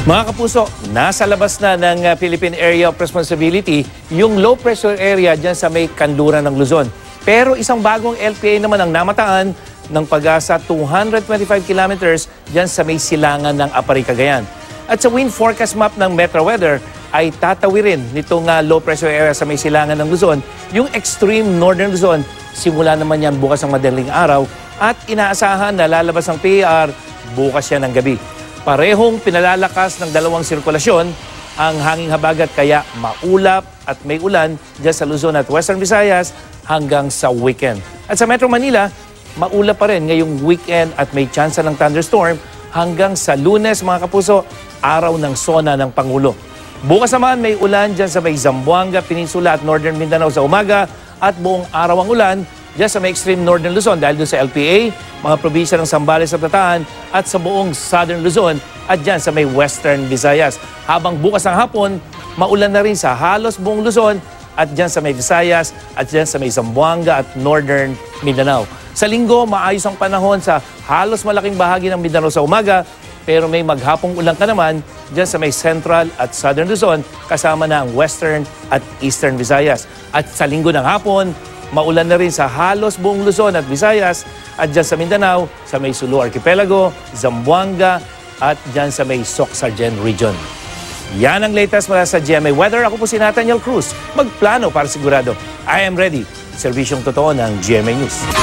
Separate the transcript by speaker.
Speaker 1: Mga kapuso, nasa labas na ng Philippine Area of Responsibility yung low pressure area dyan sa may kanluran ng Luzon. Pero isang bagong LPA naman ang namataan ng Pag-asa 225 kilometers dyan sa may silangan ng Apari, Cagayan. At sa wind forecast map ng Metro Weather ay tatawirin nitong low pressure area sa may silangan ng Luzon yung extreme northern Luzon. Simula naman yan bukas ng madaling araw at inaasahan na lalabas ang PAR bukas yan ng gabi. Parehong pinalalakas ng dalawang sirkulasyon ang hanging habagat kaya maulap at may ulan dyan sa Luzon at Western Visayas hanggang sa weekend. At sa Metro Manila, maulap pa rin ngayong weekend at may tsansa ng thunderstorm hanggang sa Lunes, mga kapuso, araw ng SONA ng Pangulo. Bukas naman may ulan dyan sa may Zamboanga, Peninsula at Northern Mindanao sa umaga at buong araw ang ulan dyan sa may extreme Northern Luzon dahil doon sa LPA, mga probinsya ng Zambales at Bataan at sa buong Southern Luzon at dyan sa may Western Visayas. Habang bukas ng hapon, maulan na rin sa halos buong Luzon at dyan sa may Visayas at dyan sa may Zamboanga at Northern Mindanao. Sa linggo, maayos ang panahon sa halos malaking bahagi ng Mindanao sa umaga pero may maghapong ulan ka naman dyan sa may Central at Southern Luzon kasama na ang Western at Eastern Visayas. At sa linggo ng hapon, maulan na rin sa halos buong Luzon at Visayas at dyan sa Mindanao, sa may Sulu Archipelago, Zamboanga at dyan sa may Soc-Sargen Region. Yan ang latest mula sa GMA Weather. Ako po si Nathaniel Cruz. Magplano para sigurado. I am ready. Serbisyong totoo ng GMA News.